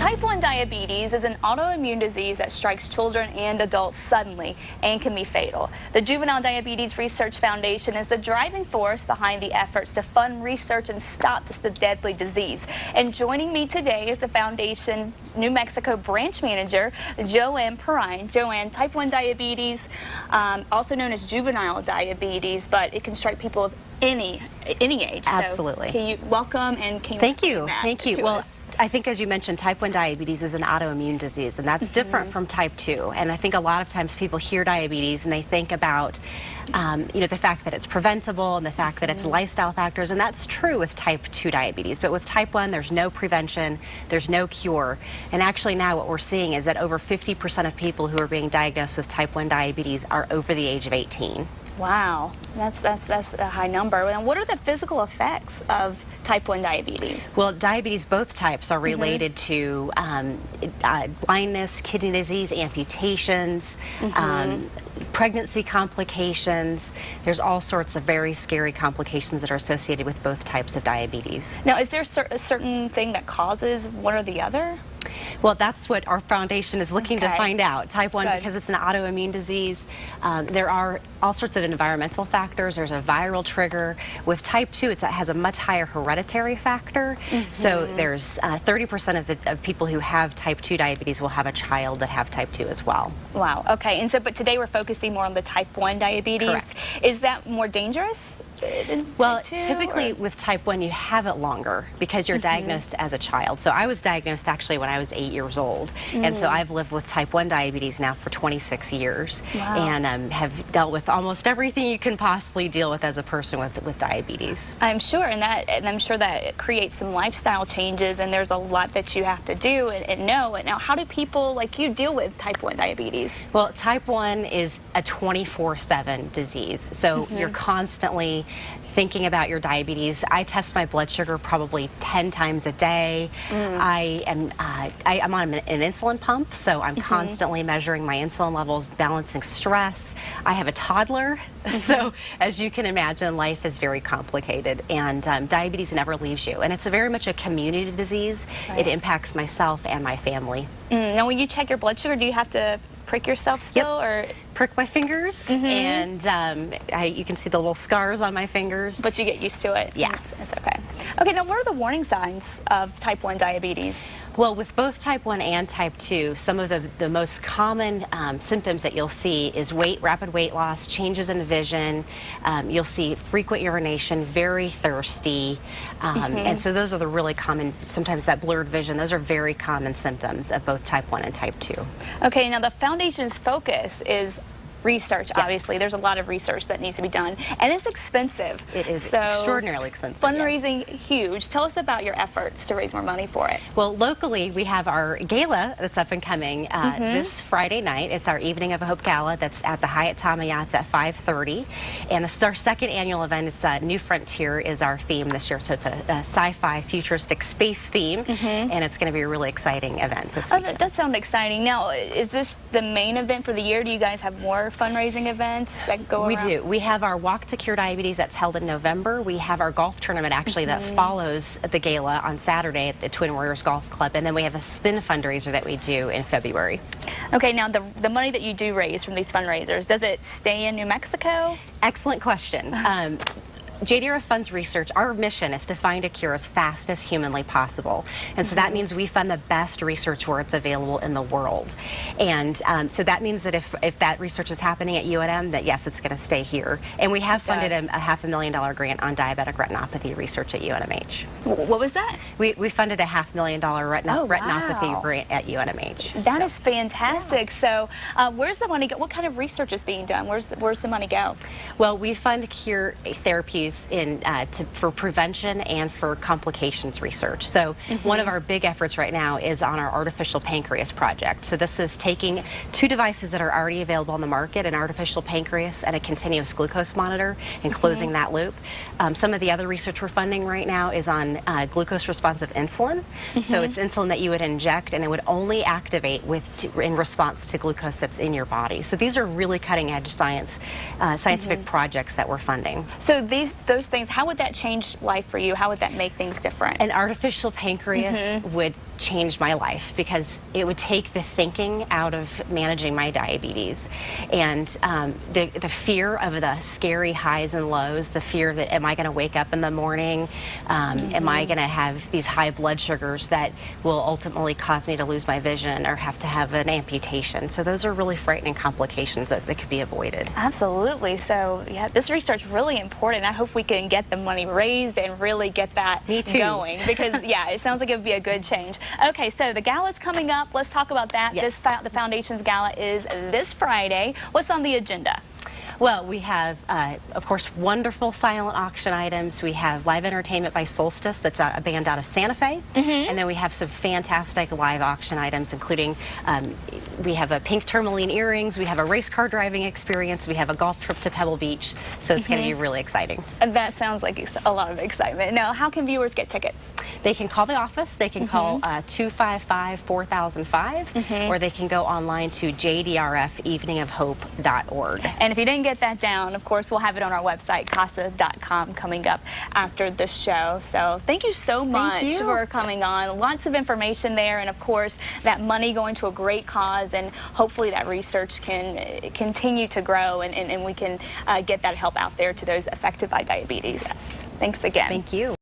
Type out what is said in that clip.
Type 1 diabetes is an autoimmune disease that strikes children and adults suddenly and can be fatal. The Juvenile Diabetes Research Foundation is the driving force behind the efforts to fund research and stop this deadly disease. And joining me today is the Foundation's New Mexico branch manager, Joann Perrine. Joann, type 1 diabetes, also known as juvenile diabetes, but it can strike people of any age. Absolutely. So can you welcome and can you Thank you. Well, us? I think, as you mentioned, type 1 diabetes is an autoimmune disease, and that's different from type 2. And I think a lot of times people hear diabetes and they think about, the fact that it's preventable and the fact that it's lifestyle factors, and that's true with type 2 diabetes. But with type 1, there's no prevention, there's no cure. And actually now what we're seeing is that over 50% of people who are being diagnosed with type 1 diabetes are over the age of 18. Wow, that's a high number. And what are the physical effects of type 1 diabetes? Well, diabetes, both types, are related to blindness, kidney disease, amputations, pregnancy complications. There's all sorts of very scary complications that are associated with both types of diabetes. Now, is there a certain thing that causes one or the other? Well, that's what our foundation is looking to find out. Type 1, Good. because it's an autoimmune disease, there are all sorts of environmental factors. There's a viral trigger. With type 2, it has a much higher hereditary factor. So there's 30% of people who have type 2 diabetes will have a child that have type 2 as well. Wow, okay. And so, but today we're focusing more on the type 1 diabetes. Correct. Is that more dangerous than Well, type 2, typically or? with type 1, you have it longer because you're diagnosed as a child. So I was diagnosed actually when I was 8 years old. And so I've lived with type 1 diabetes now for 26 years. Wow. And have dealt with almost everything you can possibly deal with as a person with diabetes. I'm sure, and I'm sure that it creates some lifestyle changes, and there's a lot that you have to do and know. And now, how do people like you deal with type 1 diabetes? Well, type 1 is a 24/7 disease. So you're constantly thinking about your diabetes. I test my blood sugar probably 10 times a day. I'm on an insulin pump, so I'm constantly measuring my insulin levels, balancing stress. I have a toddler, so as you can imagine, life is very complicated, and diabetes never leaves you. And it's very much a community disease. Right. It impacts myself and my family. Now, when you check your blood sugar, do you have to prick yourself still, or? Prick my fingers, and you can see the little scars on my fingers. But you get used to it. Yeah. It's okay. Okay, now what are the warning signs of type 1 diabetes? Well, with both type 1 and type 2, some of the most common symptoms that you'll see is rapid weight loss, changes in vision. You'll see frequent urination, very thirsty. And so those are the really common, sometimes that blurred vision. Those are very common symptoms of both type 1 and type 2. Okay, now the Foundation's focus is research, obviously. There's a lot of research that needs to be done, and it's expensive. It is so extraordinarily expensive. Fundraising, huge. Tell us about your efforts to raise more money for it. Well, locally, we have our gala that's up and coming this Friday night. It's our Evening of Hope Gala that's at the Hyatt Tamaya's at 5:30. And this is our second annual event. It's New Frontier is our theme this year. So it's a sci-fi futuristic space theme, and it's going to be a really exciting event this weekend. That sounds exciting. Now, is this the main event for the year? Do you guys have more fundraising events that go around? We do. We have our Walk to Cure Diabetes that's held in November. We have our golf tournament actually that follows the gala on Saturday at the Twin Warriors Golf Club, and then we have a spin fundraiser that we do in February. Okay, now the money that you do raise from these fundraisers, does it stay in New Mexico? Excellent question. JDRF funds research. Our mission is to find a cure as fast as humanly possible. And so that means we fund the best research where it's available in the world. And so that means that if that research is happening at UNM, that yes, it's going to stay here. And we have funded a $500,000 grant on diabetic retinopathy research at UNMH. What was that? We funded a $500,000 retinopathy grant at UNMH. That is fantastic. So where's the money go? What kind of research is being done? Where's the money go? Well, we fund cure therapies for prevention and for complications research. So one of our big efforts right now is on our artificial pancreas project. So this is taking two devices that are already available on the market, an artificial pancreas and a continuous glucose monitor, and closing that loop. Some of the other research we're funding right now is on glucose responsive insulin. So it's insulin that you would inject, and it would only activate in response to glucose that's in your body. So these are really cutting edge scientific projects that we're funding. So these those things, how would that change life for you? How would that make things different? An artificial pancreas would change my life because it would take the thinking out of managing my diabetes, and the fear of the scary highs and lows, the fear that am I going to wake up in the morning, am I going to have these high blood sugars that will ultimately cause me to lose my vision or have to have an amputation. So those are really frightening complications that could be avoided. Absolutely. So yeah, this research is really important. I hope we can get the money raised and really get that going, because yeah, it sounds like it would be a good change. Okay, so the gala's coming up. Let's talk about that. Yes. The Foundation's gala is this Friday. What's on the agenda? Well, we have, of course, wonderful silent auction items. We have live entertainment by Solstice, that's a band out of Santa Fe. And then we have some fantastic live auction items, including we have a pink tourmaline earrings, we have a race car driving experience, we have a golf trip to Pebble Beach. So it's going to be really exciting. That sounds like a lot of excitement. Now, how can viewers get tickets? They can call the office. They can call 255-4005, or they can go online to jdrfeveningofhope.org. And if you didn't get that down, of course, we'll have it on our website, casa.com, coming up after the show. So thank you so much for coming on. Lots of information there, and of course, that money going to a great cause, and hopefully that research can continue to grow, and we can get that help out there to those affected by diabetes. Yes. Thanks again. Thank you.